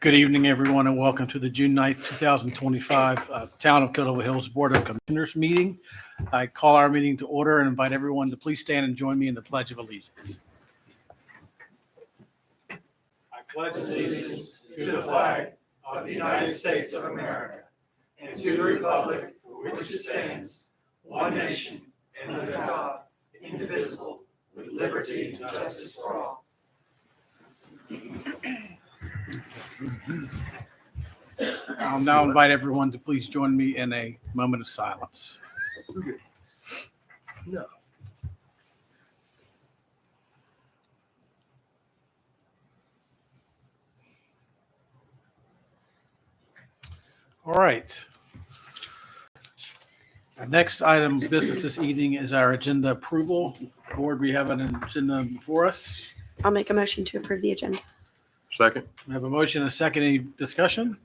Good evening, everyone, and welcome to the June 9th, 2025 Town of Kildover Hills Board of Commissioners meeting. I call our meeting to order and invite everyone to please stand and join me in the Pledge of Allegiance. I pledge allegiance to the flag of the United States of America and to the republic for which it stands, one nation, under God, indivisible, with liberty and justice for all. I'll now invite everyone to please join me in a moment of silence. No. All right. Our next item of business this evening is our agenda approval. Board, we have an agenda before us. I'll make a motion to approve the agenda. Second. We have a motion and a second. Any discussion?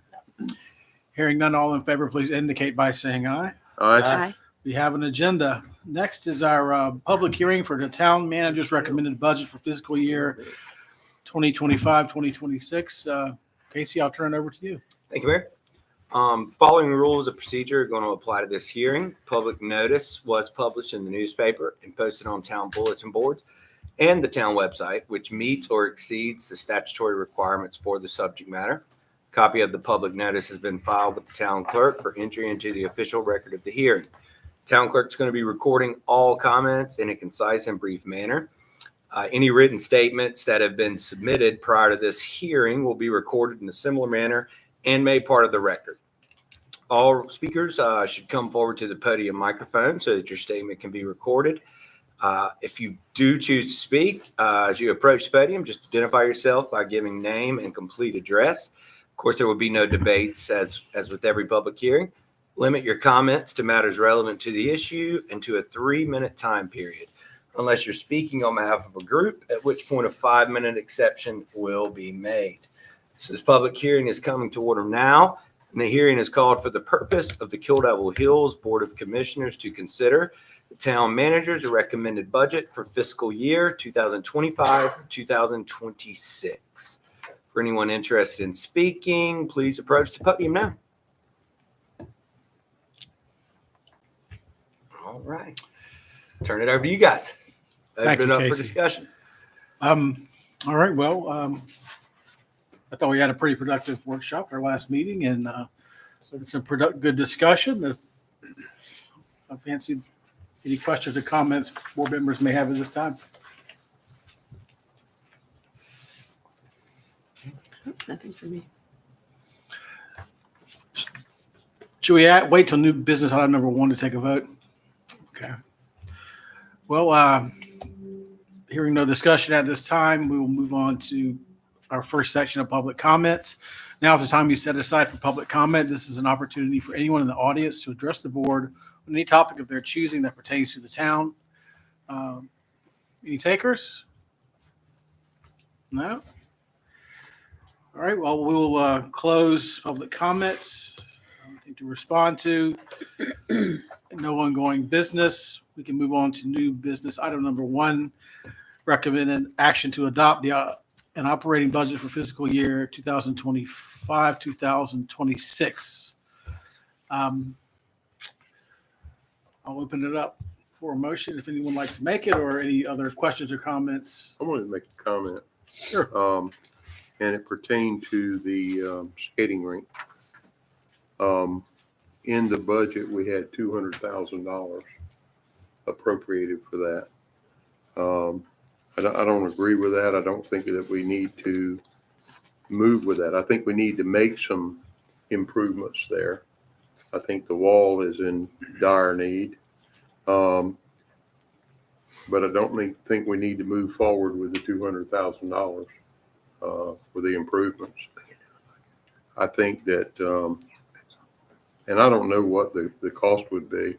Hearing none, all in favor, please indicate by saying aye. Aye. We have an agenda. Next is our public hearing for the town manager's recommended budget for fiscal year 2025-2026. Casey, I'll turn it over to you. Thank you, Mayor. Following rules of procedure are going to apply to this hearing. Public notice was published in the newspaper and posted on town bulletin boards and the town website, which meets or exceeds the statutory requirements for the subject matter. Copy of the public notice has been filed with the town clerk for entry into the official record of the hearing. Town clerk's going to be recording all comments in a concise and brief manner. Any written statements that have been submitted prior to this hearing will be recorded in a similar manner and made part of the record. All speakers should come forward to the podium microphone so that your statement can be recorded. If you do choose to speak, as you approach the podium, just identify yourself by giving name and complete address. Of course, there will be no debates as with every public hearing. Limit your comments to matters relevant to the issue and to a 3-minute time period, unless you're speaking on behalf of a group, at which point a 5-minute exception will be made. So this public hearing is coming to order now, and the hearing is called for the purpose of the Kildover Hills Board of Commissioners to consider the town manager's recommended budget for fiscal year 2025-2026. For anyone interested in speaking, please approach the podium now. All right. Turn it over to you guys. Thank Open you, up for Casey. discussion. All right. Well, I thought we had a pretty productive workshop, our last meeting, and it's a good discussion. I fancy any questions or comments board members may have at this time. Nothing for me. Should we wait till new business item number 1 to take a vote? Okay. Well, hearing no discussion at this time, we will move on to our first section of public comment. Now is the time you set aside for public comment. This is an opportunity for anyone in the audience to address the board on any topic of their choosing that pertains to the town. Any takers? No? All right, well, we will close public comments. Nothing to respond to. No ongoing business. We can move on to new business. Item number 1, recommended action to adopt an operating budget for fiscal year 2025-2026. I'll open it up for a motion if anyone would like to make it or any other questions or comments. I wanted to make a comment. Sure. And it pertained to the skating rink. In the budget, we had $200,000 appropriated for that. I don't agree with that. I don't think that we need to move with that. I think we need to make some improvements there. I think the wall is in dire need. But I don't think we need to move forward with the $200,000 for the improvements. I think that, and I don't know what the cost would be,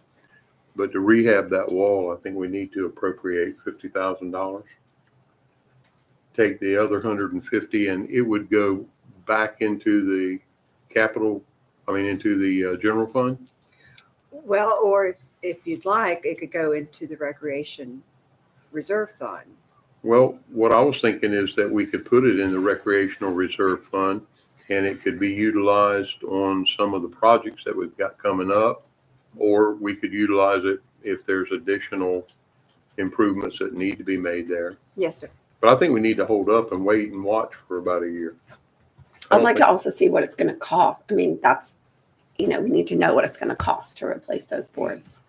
but to rehab that wall, I think we need to appropriate $50,000. Take the other 150 and it would go back into the into the general fund. Well, or if you'd like, it could go into the recreation reserve fund. Well, what I was thinking is that we could put it in the recreational reserve fund and it could be utilized on some of the projects that we've got coming up, or we could utilize it if there's additional improvements that need to be made there. Yes, sir. But I think we need to hold up and wait and watch for about a year. I'd like to also see what it's going to cost. I mean, that's, we need to know what it's going to cost to replace those boards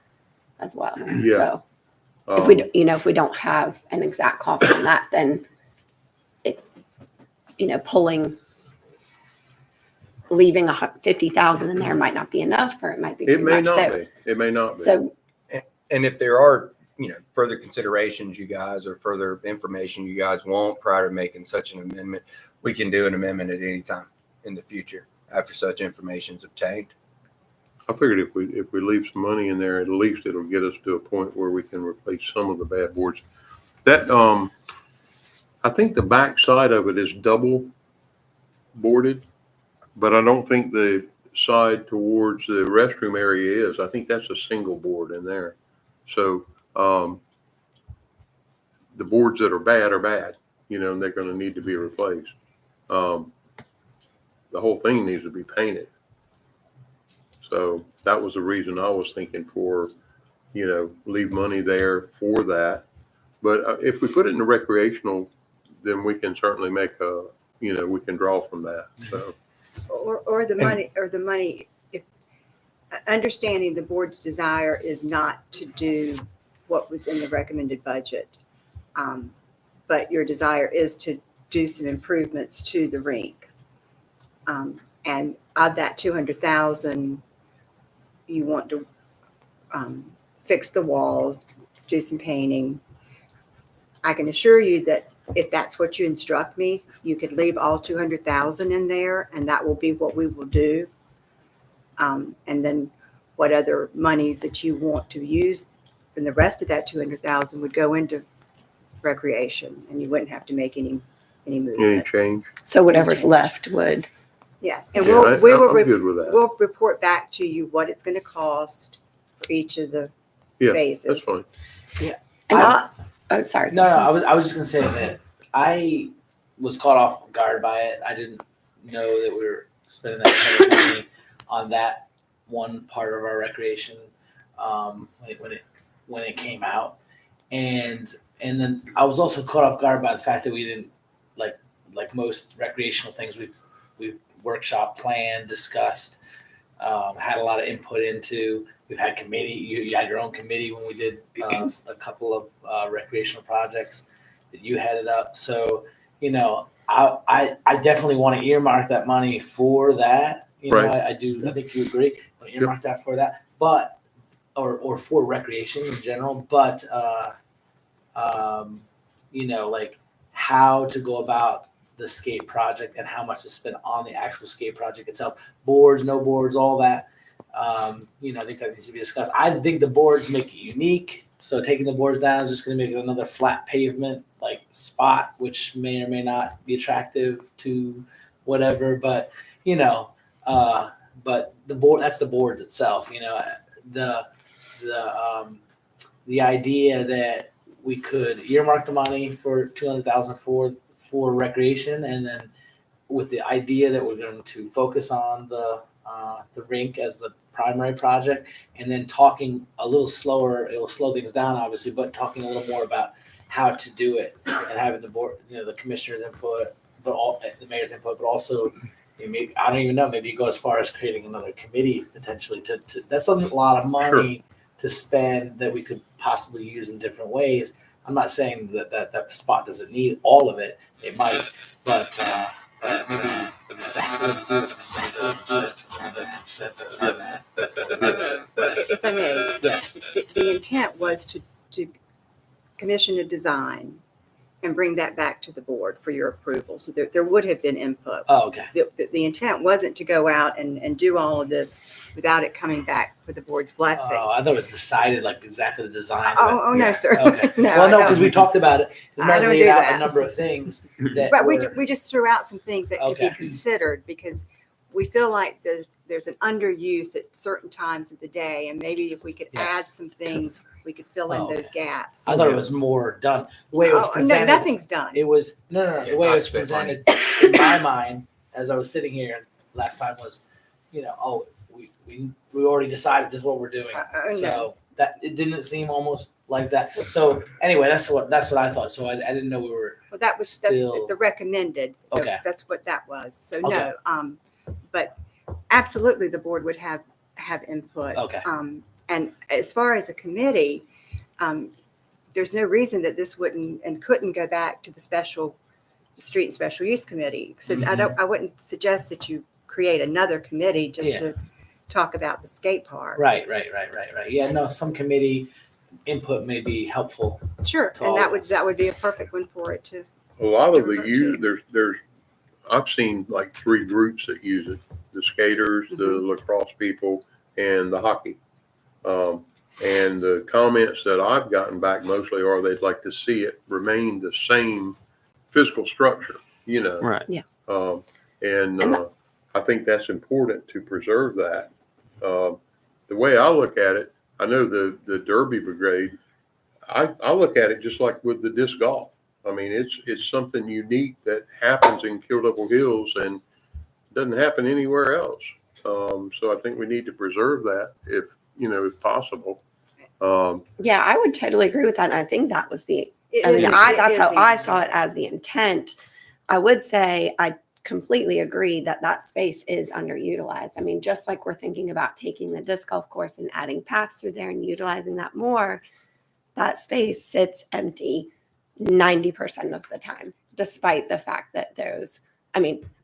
as well. Yeah. So if we, if we don't have an exact cost on that, then it, leaving 50,000 in there might not be enough, or it might be too It may much. not So, be. It may not be. so And if there are, further considerations you guys or further information you guys want prior to making such an amendment, we can do an amendment at any time in the future after such information is obtained. I figured if we leave some money in there, at least it'll get us to a point where we can replace some of the bad boards. That, I think the back side of it is double boarded, but I don't think the side towards the restroom area is. I think that's a single board in there. So, the boards that are bad, and they're gonna need to be replaced. The whole thing needs to be painted. So that was the reason I was thinking for, leave money there for that. But if we put it in the recreational, then we can certainly make we can draw from that. So, Or the money, if, understanding the board's desire is not to do what was in the recommended budget. But your desire is to do some improvements to the rink. And of that 200,000, you want to fix the walls, do some painting. I can assure you that if that's what you instruct me, you could leave all 200,000 in there, and that will be what we will do. And then what other monies that you want to use, and the rest of that 200,000 would go into recreation, and you wouldn't have to make any any movements. change? So whatever's left would, Yeah, and Yeah, I'm good with that. we'll report back to you what it's going to cost for each of the Yeah, phases. that's fine. and oh, sorry. No, I was just gonna say that I was caught off guard by it. I didn't know that we were spending that kind of money on that one part of our recreation when it came out, and then I was also caught off guard by the fact that we didn't like most recreational things we've workshop planned, discussed, had a lot of input into. We've had committee. You had your own committee when we did a couple of recreational projects that you headed up. So, I definitely want to earmark that money for that. Right. I do. I think you agree. I want to earmark that for that, but or for recreation in general. But like how to go about the skate project and how much to spend on the actual skate project itself. Boards, no boards, all that. I think that needs to be discussed. I think the boards make it unique. So taking the boards down is just going to make it another flat pavement spot, which may or may not be attractive to whatever. But but the board, that's the boards itself. The idea that we could earmark the money for 200,000 for recreation, and then with the idea that we're going to focus on the rink as the primary project, and then talking a little slower. It will slow things down, obviously, but talking a little more about how to do it and having the board, the commissioner's input, but all the mayor's input, but also maybe I don't even know. Maybe you go as far as creating another committee potentially. To that's a lot of money to spend that we could possibly use in different ways. I'm not saying that spot doesn't need all of it. It might, but maybe exactly the consensus on that. If I may, Yes. the intent was to commission a design and bring that back to the board for your approval. So there would have been input. Oh, okay. The intent wasn't to go out and do all of this without it coming back for the board's blessing. Oh, I thought it was decided exactly the design. Oh, no, sir. Okay. No, Well, no, I because we talked about it. I Mark don't laid do out that. a number of things that But were, we just threw out some things that could Okay. be considered because we feel like there's an underuse at certain times of the day. And maybe if we could Yes. add some things, we could fill in Oh, those gaps. I thought it was more done. The way it was Oh, no, presented. nothing's done. It was no. The way it was Not spent money. presented in my mind as I was sitting here last time was, oh, we already decided this is what we're doing. No. So that it didn't seem almost like that. So anyway, that's what I thought. So I didn't know we were. Well, that's Still- the recommended. Okay. That's what that was. So Okay. no, but absolutely the board would have input. Okay. And as far as a committee, there's no reason that this wouldn't and couldn't go back to the street and special use committee. So Mm-hmm. I wouldn't suggest that you create another committee just Yeah. to talk about the skate park. Right. Yeah, no, some committee input may be helpful. Sure. To And all that of would, us. that would be a perfect one for it to. A lot of the Refer use, there's, I've seen like 3 groups that use it: the skaters, the lacrosse people, and the hockey. And the comments that I've gotten back mostly are they'd like to see it remain the same physical structure, Right. I think that's important to preserve that. The way I look at it, I know the Derby Brigade, I look at it just like with the disc golf. I mean, it's something unique that happens in Kill Devil Hills and doesn't happen anywhere else. So I think we need to preserve that if possible. Yeah, I would totally agree with that. And I think that was the, It I mean, is- that's is how the I saw it intent. as the intent. I would say I completely agree that space is underutilized. I mean, just like we're thinking about taking the disc golf course and adding paths through there and utilizing that more, that space sits empty 90% of the time, despite the fact that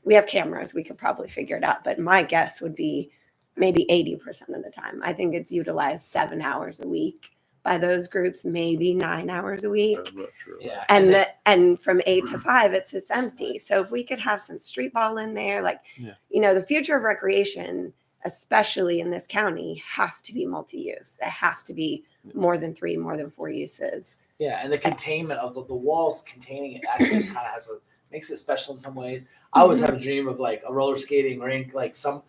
we have cameras, we could probably figure it out, but my guess would be maybe 80% of the time. I think it's utilized 7 hours a week by those groups, maybe 9 hours a week. I'm not sure. Yeah. And from 8 to 5 it sits empty. So if we could have some street ball in there, the future of recreation, especially in this county, has to be multi-use. It has to be more than 3, more than 4 uses. Yeah, and the containment of the walls containing it actually kind of makes it special in some ways. I always have a dream of like a roller skating rink, like some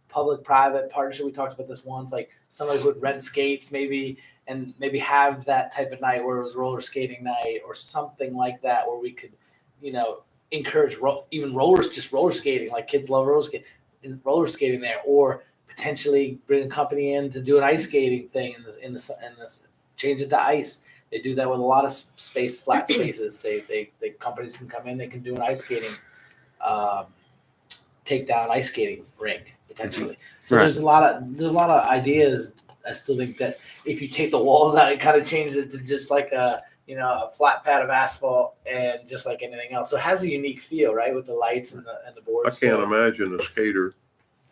public-private partnership. We talked about this once, like somebody would rent skates maybe and maybe have that type of night where it was roller skating night or something like that, where we could, encourage roller skating, like kids love roller skating there, or potentially bring a company in to do an ice skating thing in this change it to ice. They do that with a lot of flat spaces. They companies can come in, they can do an ice skating, take down ice skating rink potentially. So Right. there's a lot of ideas. I still think that if you take the walls out, it kind of changes it to just like a flat pad of asphalt and just like anything else. So it has a unique feel, right, with the lights and the I boards. can't imagine a skater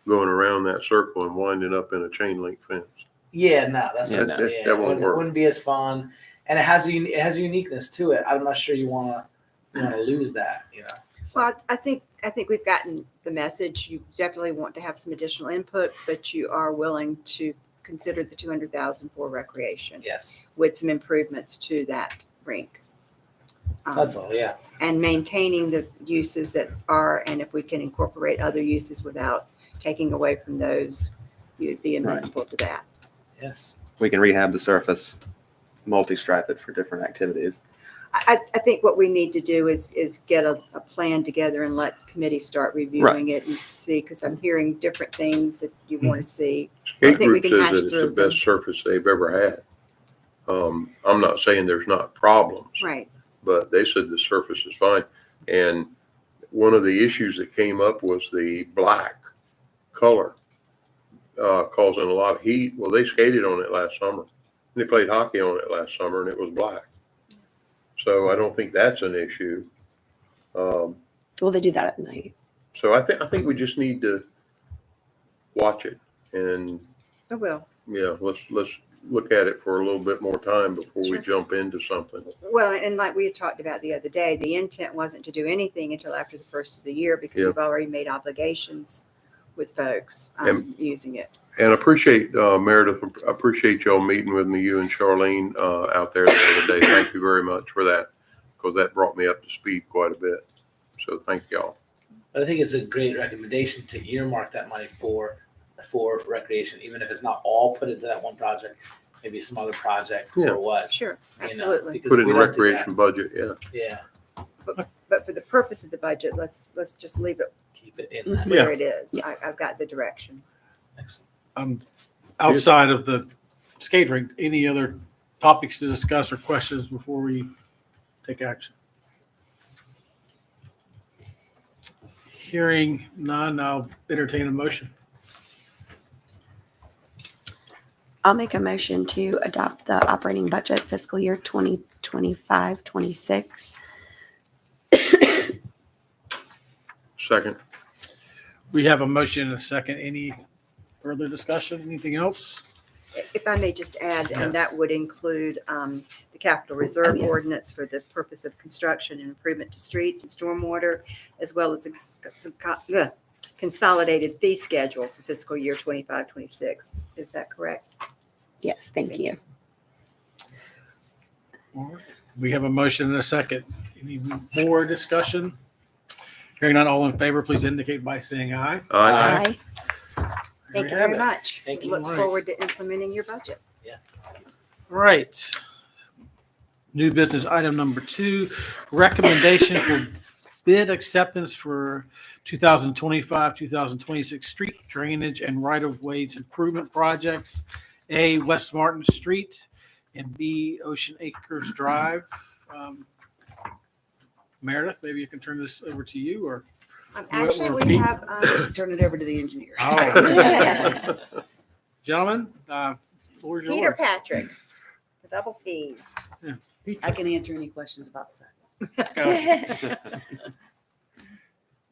going around that circle and winding up in a chain link fence. Yeah, no, that's Yeah, what no. yeah, That won't work. It wouldn't be as fun, and it has a uniqueness to it. I'm not sure you want to lose that. So, Well, I think we've gotten the message. You definitely want to have some additional input, but you are willing to consider the 200,000 for recreation yes, with some improvements to that rink. that's all. Yeah, And maintaining the uses that are, and if we can incorporate other uses without taking away from those, you'd be amenable to that. yes, We can rehab the surface, multi-stripe it for different activities. I think what we need to do is get a plan together and let committee start reviewing it and see, because I'm hearing different things that you want to see. I Skate think we Group can says hash that it's the through them. best surface they've ever had. I'm not saying there's not problems, Right. but they said the surface is fine. And one of the issues that came up was the black color causing a lot of heat. Well, they skated on it last summer. They played hockey on it last summer and it was black. So I don't think that's an issue. Well, they do that at night. So I think we just need to watch it and I will. let's look at it for a little bit more time before we Sure. jump into something. Well, and like we had talked about the other day, the intent wasn't to do anything until after the first of the year because Yeah. you've already made obligations with folks using it. And appreciate, Meredith, appreciate y'all meeting with me, you and Charlene, out there the other day. Thank you very much for that, because that brought me up to speed quite a bit. So thank y'all. but I think it's a great recommendation to earmark that money for recreation, even if it's not all put into that one project, maybe some other project Yeah. or what. Sure, you know, absolutely. because Put it we in don't do that. recreation budget, yeah. Yeah, But for the purpose of the budget, let's just leave it keep keep it in that. where it is. Yeah. I've got the direction. Excellent. Outside of the skate rink, any other topics to discuss or questions before we take action? Hearing none, I'll entertain a motion. I'll make a motion to adopt the operating budget fiscal year 2025-26. Second. We have a motion and a second. Any further discussion? Anything else? If I may just add, and that Yes. would include the capital reserve yes. ordinance for the purpose of construction and improvement to streets and stormwater, as well as a consolidated fee schedule for fiscal year 25-26. Is that correct? Yes, thank you. We have a motion and a second. Any more discussion? Hearing none, all in favor, please indicate by saying aye. Aye. Thank you There we have very it. much. Thank you. Look All right. forward to implementing your budget. Yes. All right. New business item number 2, recommendation for bid acceptance for 2025-2026 street drainage and right-of-ways improvement projects. A, West Martin Street, and B, Ocean Acres Drive. Meredith, maybe you can turn this over to you, or? Actually, or we Pete? have, Turn it over to the engineer. Oh. Gentlemen, floor is Peter yours. Patrick, the double Ps. I can answer any questions about the site. Go.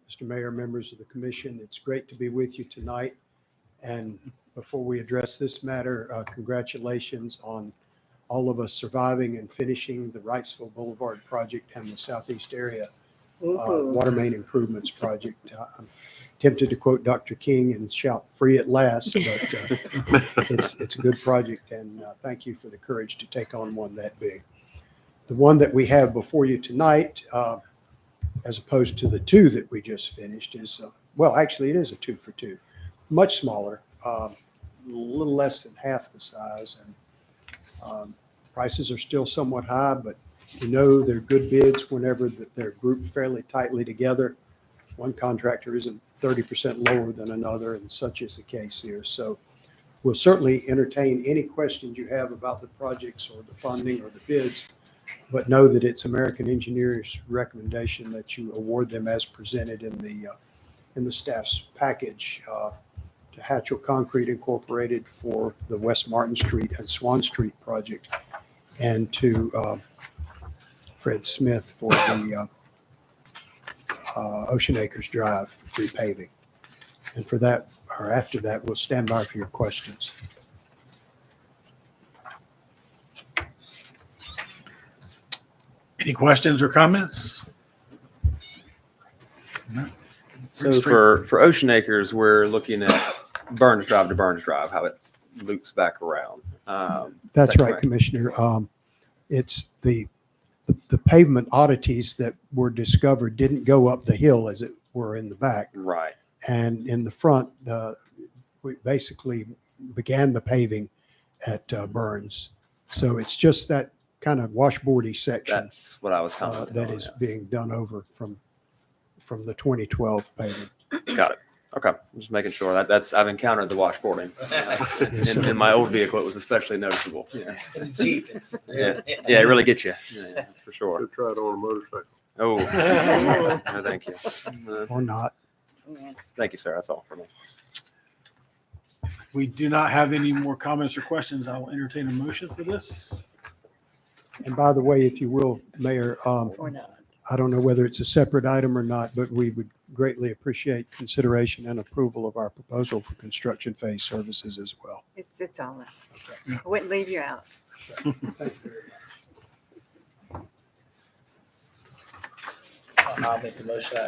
Mr. Mayor, members of the commission, it's great to be with you tonight. And before we address this matter, congratulations on all of us surviving and finishing the Wrightsville Boulevard project and the Southeast Area Woo-hoo. Water Main Improvements Project. I'm tempted to quote Dr. King and shout free at last, but it's a good project, and thank you for the courage to take on one that big. The one that we have before you tonight, as opposed to the 2 that we just finished, is, well, actually, it is a 2 for 2, much smaller, a little less than half the size, and prices are still somewhat high, but you know they're good bids whenever they're grouped fairly tightly together. One contractor isn't 30% lower than another, and such is the case here. So we'll certainly entertain any questions you have about the projects or the funding or the bids, but know that it's American Engineers' recommendation that you award them as presented in the staff's package to Hatchell Concrete Incorporated for the West Martin Street and Swan Street project, and to Fred Smith for the Ocean Acres Drive repaving. And for that, or after that, we'll stand by for your questions. Any questions or comments? So for Ocean Acres, we're looking at Burns Drive to Burns Drive, how it loops back around. That's that right, correct? Commissioner. It's the pavement oddities that were discovered didn't go up the hill as it were in the back. Right. And in the front, we basically began the paving at Burns. So it's just that kind of washboardy section That's what I was commenting that on, is yeah. being done over from the 2012 paving. Got it. Okay. Just making sure I've encountered the washboarding. Yes, In sir. my old vehicle, it was especially noticeable. Yeah. In the Jeep, it's. Yeah. Yeah, it really gets you. Yeah, that's for sure. Should try it on a motorcycle. Oh, no, thank you. Or not. Thank you, sir. That's all for me. We do not have any more comments or questions. I will entertain a motion for this. And by the way, if you will, Mayor, Or not. I don't know whether it's a separate item or not, but we would greatly appreciate consideration and approval of our proposal for construction phase services as well. It's all right. I wouldn't leave you out. I'll make a motion.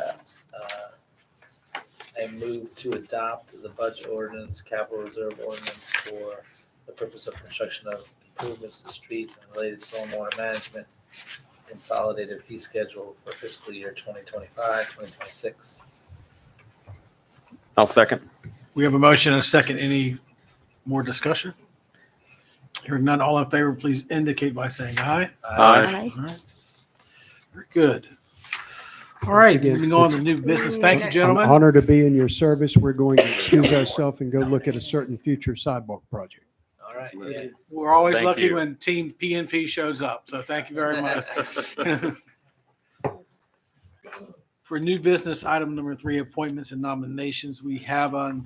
I move to adopt the budget ordinance, capital reserve ordinance for the purpose of construction of improvements to streets and related stormwater management, consolidated fee schedule for fiscal year 2025, 2026. I'll second. We have a motion and a second. Any more discussion? Hearing none, all in favor, please indicate by saying aye. Aye. All right. Very good. All right, again, moving on it's- to new business. Thank you, I'm gentlemen. honored to be in your service. We're going to excuse ourselves and go look at a certain future sidewalk project. All right. Yeah. We're always Thank lucky you. when Team PNP shows up, so thank you very much. For new business, item number 3, appointments and nominations, we have a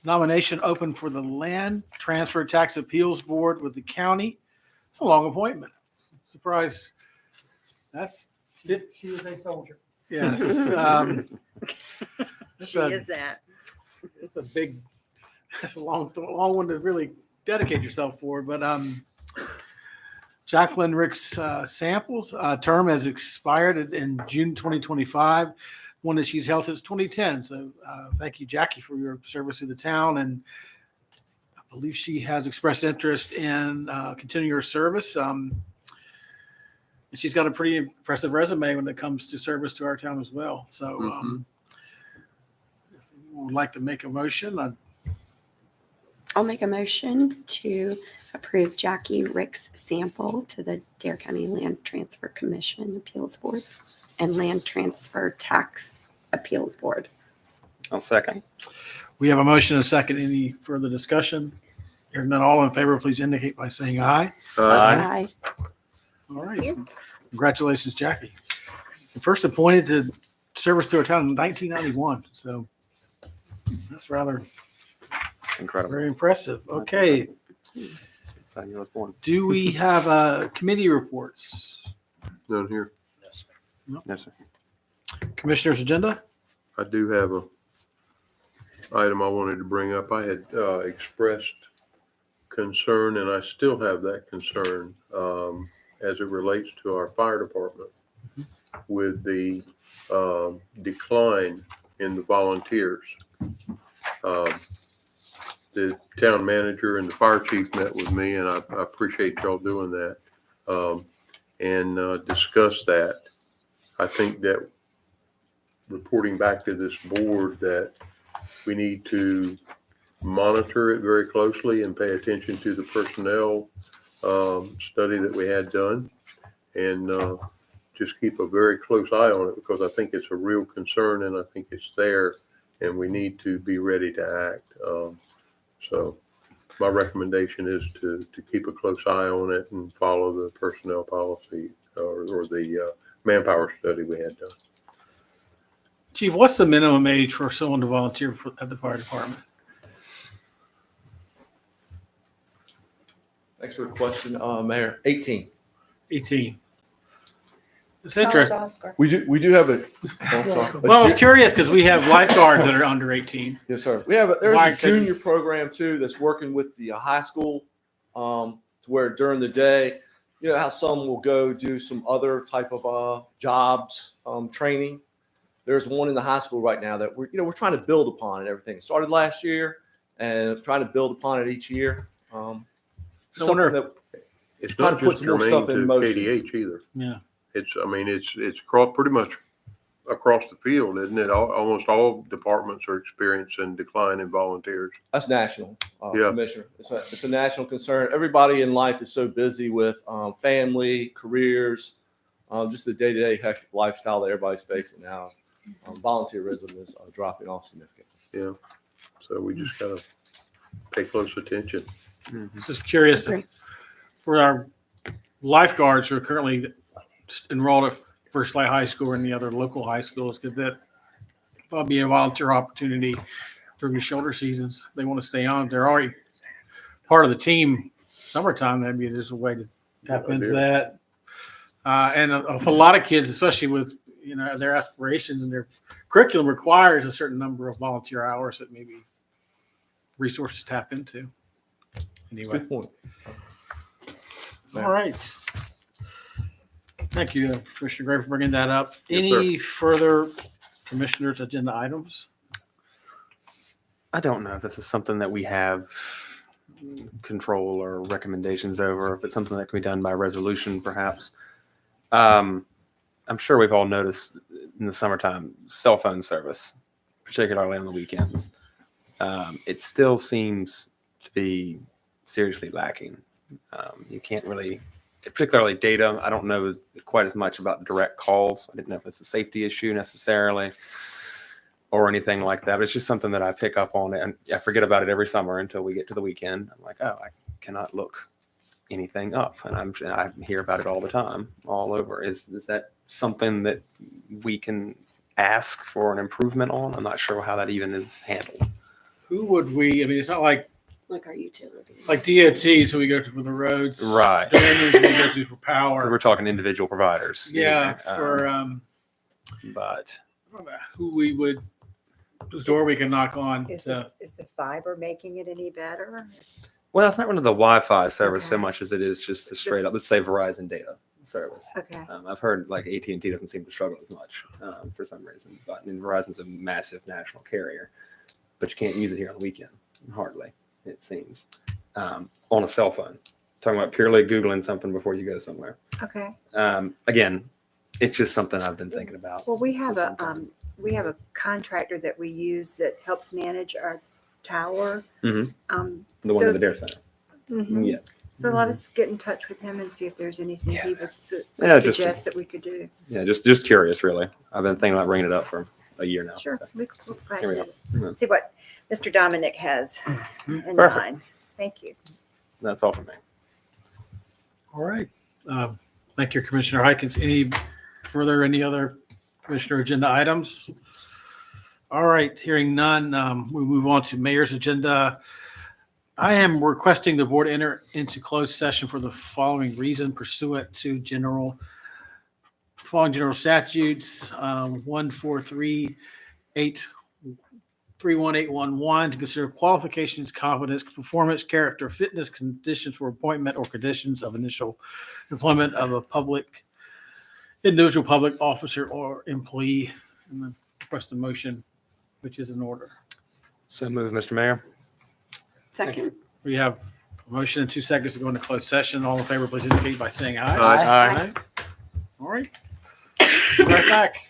nomination open for the Land Transfer Tax Appeals Board with the county. It's a long appointment. Surprise. That's, She is a soldier. yes. She is that. It's a big, that's a long one to really dedicate yourself for, but Jacqueline Ricks Samples term has expired in June 2025, one that she's held since 2010. So thank you, Jackie, for your service to the town, and I believe she has expressed interest in continuing her service. And she's got a pretty impressive resume when it comes to service to our town as well. So if anyone would like to make a motion, I'll make a motion to approve Jackie Ricks Sample to the Dare County Land Transfer Commission Appeals Board and Land Transfer Tax Appeals Board. I'll second. we have a motion and a second. Any further discussion? Hearing none, all in favor, please indicate by saying aye. Aye. All right. Congratulations, Jackie. First appointed to service to our town in 1991. So that's rather Incredible. very impressive. Okay. That's how you was born. Do we have committee reports? None here. No, sir. Commissioner's agenda? I do have a item I wanted to bring up. I had expressed concern, and I still have that concern as it relates to our fire department with the decline in the volunteers. The town manager and the fire chief met with me, and I appreciate y'all doing that, and discussed that. I think that reporting back to this board that we need to monitor it very closely and pay attention to the personnel study that we had done, and just keep a very close eye on it, because I think it's a real concern, and I think it's there, and we need to be ready to act. So my recommendation is to keep a close eye on it and follow the personnel policy or the manpower study we had done. Chief, what's the minimum age for someone to volunteer at the fire department? Thanks for the question, Mayor. 18. 18. It's interesting. We do have a. Oh, sorry. Well, I was curious because we have lifeguards that are under 18. Yes, sir. There's Why a junior program too that's working with the high school, to where during the day, you know how some will go do some other type of jobs, training. There's one in the high school right now that we're trying to build upon and everything. It started last year and trying to build upon it each year. So I wonder Something that It's Trying not to put just some more germane stuff in to motion. KDH either. Yeah. It's pretty much across the field, isn't it? Almost all departments are experiencing decline in volunteers. That's national, Yeah. Commissioner. It's a national concern. Everybody in life is so busy with family, careers, just the day-to-day hectic lifestyle that everybody's facing now. Volunteerism is dropping off significantly. Yeah. So we just gotta pay close attention. Just curious Agree. for our lifeguards who are currently enrolled at First Light High School or any other local high schools, could that be a volunteer opportunity during the shoulder seasons? They want to stay on. They're already part of the team. Summertime, maybe there's a way to tap Yeah, into idea. that. And a lot of kids, especially with their aspirations and their curriculum requires a certain number of volunteer hours that maybe resources to tap into. Anyway. Good point. All right. Thank you, Commissioner Gray, for bringing that up. Yes, Any further commissioners' agenda items? I don't know if this is something that we have control or recommendations over, if it's something that can be done by resolution, perhaps. I'm sure we've all noticed in the summertime cell phone service, particularly on the weekends. It still seems to be seriously lacking. You can't really particularly data. I don't know quite as much about direct calls. I didn't know if it's a safety issue necessarily or anything like that. But it's just something that I pick up on, and I forget about it every summer until we get to the weekend. I'm like, oh, I cannot look anything up, and I hear about it all the time, all over. Is that something that we can ask for an improvement on? I'm not sure how that even is handled. Who would we, I mean, it's not like our utilities. DOT, so we go to for the roads. Right. Dominions we go to for 'Cause power. we're talking individual providers. Yeah, here. for, But I don't know who we would, whose door we can knock on Is to. the fiber making it any better? well, it's not really the Wi-Fi service so Okay. much as it is just the straight up, let's say Verizon data service. Okay. I've heard like AT&T doesn't seem to struggle as much for some reason, but I mean, Verizon's a massive national carrier, but you can't use it here on the weekend, hardly, it seems, on a cell phone. Talking about purely Googling something before you go somewhere. Okay. Again, it's just something I've been thinking about. Well, we have for a, some time. we have a contractor that we use that helps manage our tower. Mhm. Um, The one so- in the Dare Center. Mhm. Yes. So let us get in touch with him and see if there's anything he would Yeah, just- suggest that we could do. Yeah, just curious, really. I've been thinking about bringing it up for a year now. Sure. so. We'll Here we try go. to see what Mr. Dominic has in Perfect. mind. Thank you. That's all for me. All right. Thank you, Commissioner Hikens. Any other commissioner agenda items? All right, hearing none, we move on to mayor's agenda. I am requesting the board enter into closed session for the following reason pursuant to following general statutes, 143.31811 to consider qualifications, competence, performance, character, fitness, conditions for appointment, or conditions of initial employment of a individual public officer or employee. And then request a motion, which is in order. So move, Mr. Mayor. Second. We have a motion and 2 seconds to go into closed session. All in favor, please indicate by saying aye. Aye. All right. Be right back.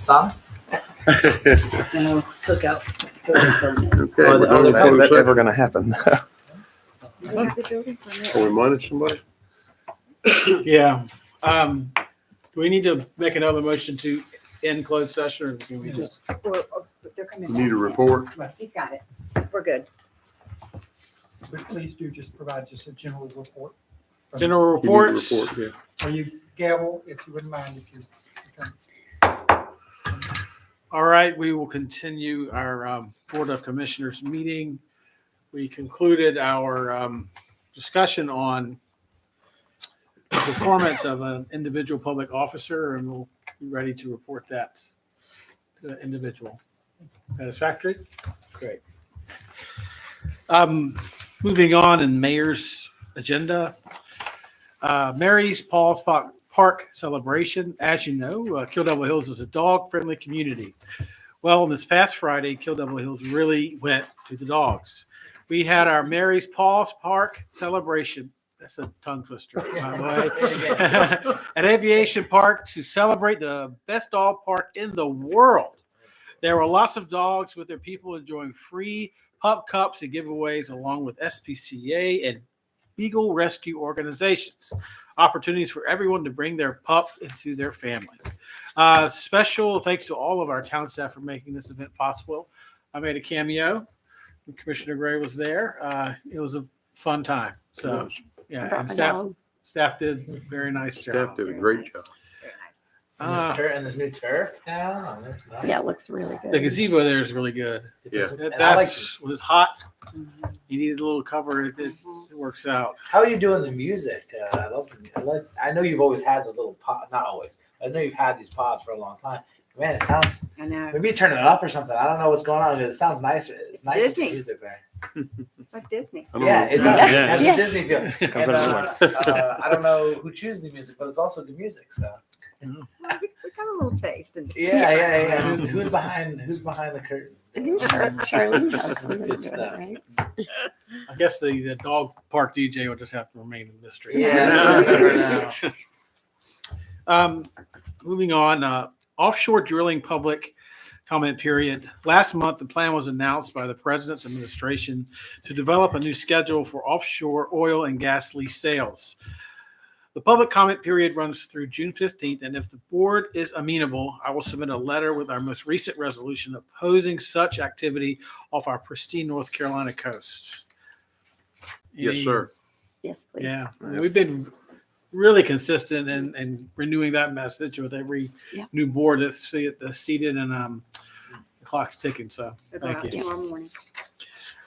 Son? No, cookout. Boys permit. Okay, Oh, we're oh, going to Is that close ever going to happen? session. Are we minus somebody? Yeah. Do we need to make another motion to end closed session or can we just? They're coming Need a back. report? He's got it. We're good. But please do just provide just a general report. General You need a reports? report, yeah. Are you, Gavel, if you wouldn't mind, if you. All right, we will continue our Board of Commissioners meeting. We concluded our discussion on the performance of an individual public officer, and we'll be ready to report that to the individual. Satisfactory? Great. Moving on in Mayor's agenda, Mary's Paul's Park celebration. As you know, Kill Devil Hills is a dog-friendly community. Well, this past Friday, Kill Devil Hills really went to the dogs. We had our Mary's Paul's Park celebration. That's a tongue twister, by the way. At Aviation Park to celebrate the best dog park in the world. There were lots of dogs with their people enjoying free pup cups and giveaways along with SPCA and Beagle Rescue organizations. Opportunities for everyone to bring their pup into their family. Special thanks to all of our town staff for making this event possible. I made a cameo. Commissioner Gray was there. It was a fun time. So, yeah, Brought and my staff dog. did a very nice job. Staff did a great job. Very nice. And this new turf now. That's nice. Yeah, it looks really The good. gazebo there is really good. Yeah. And I like- That was hot. You needed a little cover. It works out. How are you doing the music? I know you've always had those little pods. Not always. I know you've had these pods for a long time. Man, it sounds. I know. Maybe you turn it up or something. I don't know what's going on. It sounds nicer. It's nice with the Disney. music there. It's like Disney. I don't Yeah, know. it does. Yeah. It has Yeah. a Disney feel. And, I don't know who chooses the music, but it's also good music. So Well, we got a little taste. And yeah. Who's behind the curtain? I think Charlene has something to do Good with it, stuff. right? I guess the dog park DJ will just have to remain a mystery. Yeah. Moving on, offshore drilling public comment period. Last month, the plan was announced by the President's administration to develop a new schedule for offshore oil and gas lease sales. The public comment period runs through June 15th, and if the board is amenable, I will submit a letter with our most recent resolution opposing such activity off our pristine North Carolina coast. Yes, sir. Yes, please. Yeah, we've been really consistent in renewing that message with every Yeah. new board that's seated and the clock's ticking. So we'll go out thank you. tomorrow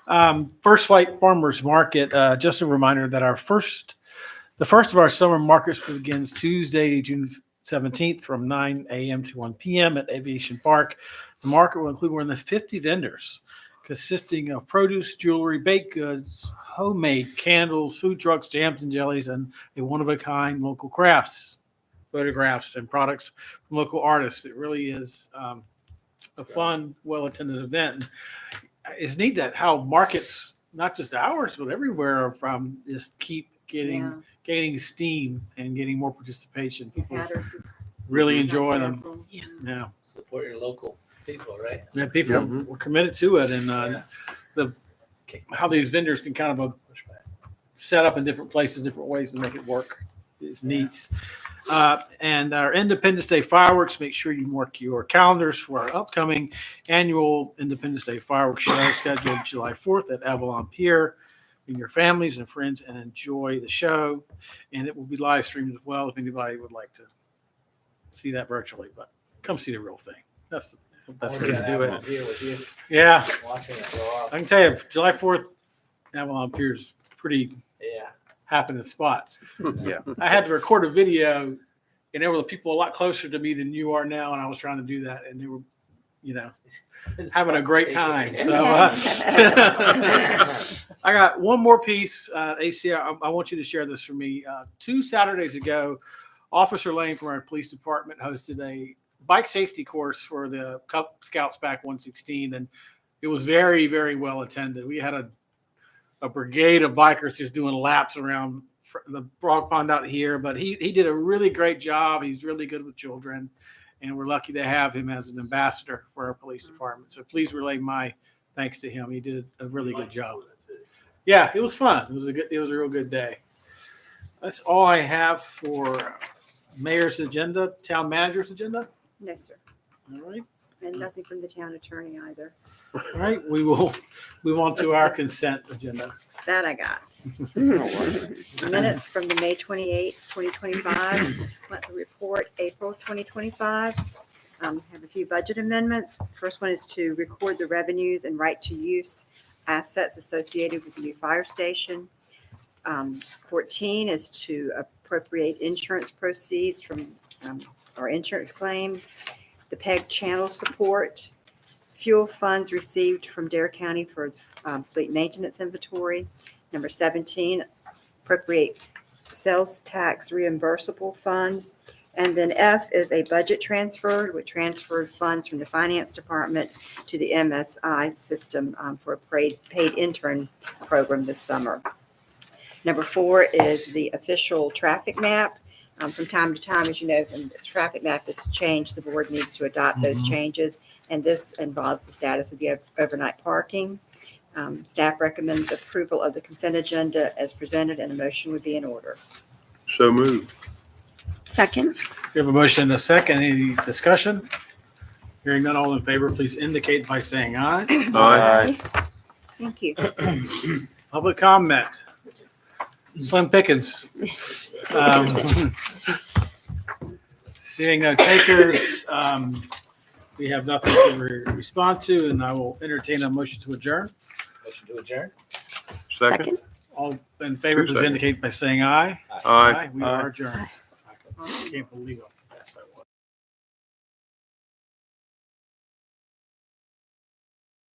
morning. First Flight Farmers Market. Just a reminder that the first of our summer markets begins Tuesday, June 17th from 9 a.m. to 1 p.m. at Aviation Park. The market will include more than 50 vendors consisting of produce, jewelry, baked goods, homemade candles, food trucks, jams and jellies, and a one-of-a-kind local crafts, photographs, and products from local artists. It really is a fun, well-attended event. It's neat that how markets, not just ours, but everywhere from just keep gaining steam and getting more participation. People Hatters is really got enjoy them. several. Yeah. Support your local people, right? Yeah, people were committed to it, and how these vendors can kind of set up in different places, different ways to make it work is neat. And our Independence Day fireworks, make sure you mark your calendars for our upcoming annual Independence Day fireworks show scheduled July 4th at Avalon Pier. Bring your families and friends and enjoy the show. And it will be live streamed as well if anybody would like to see that virtually, but come see the real thing. That's the best way to do it. Here with you, Yeah. watching it go off. I can tell you, July 4th, Avalon Pier is pretty Yeah. happening spot. Yeah. I had to record a video, and there were people a lot closer to me than you are now, and I was trying to do that, and they were, having a great time. So I got one more piece, AC. I want you to share this for me. 2 Saturdays ago, Officer Lane from our police department hosted a bike safety course for the Cub Scouts Back 116, and it was very, very well attended. We had a brigade of bikers just doing laps around the Frog Pond out here, but he did a really great job. He's really good with children, and we're lucky to have him as an ambassador for our police department. So please relay my thanks to him. He did a really good job. Yeah, it was fun. It was a real good day. That's all I have for mayor's agenda, town manager's agenda. No, sir. All right. And nothing from the town attorney either. All right. We will move on to our consent agenda. That I got. Minutes from the May 28th, 2025, monthly report, April 2025. Have a few budget amendments. First one is to record the revenues and right to use assets associated with the new fire station. 14 is to appropriate insurance proceeds from our insurance claims, the PEG channel support, fuel funds received from Dare County for fleet maintenance inventory. Number 17, appropriate sales tax reimbursable funds. And then F is a budget transfer, which transferred funds from the finance department to the MSI system for a paid intern program this summer. Number 4 is the official traffic map. From time to time, as you know, when the traffic map is changed, the board needs to adopt those changes. And this involves the status of the overnight parking. Staff recommends approval of the consent agenda as presented, and a motion would be in order. So moved. Second. We have a motion and a second. Any discussion? Hearing none, all in favor, please indicate by saying aye. Aye. Thank you. Public comment. Slim Pickens. Seeing no takers, we have nothing to respond to, and I will entertain a motion to adjourn. Motion to adjourn. Second. All in favor, please indicate by saying aye. Aye. We are adjourned. I can't believe it. Yes, I will.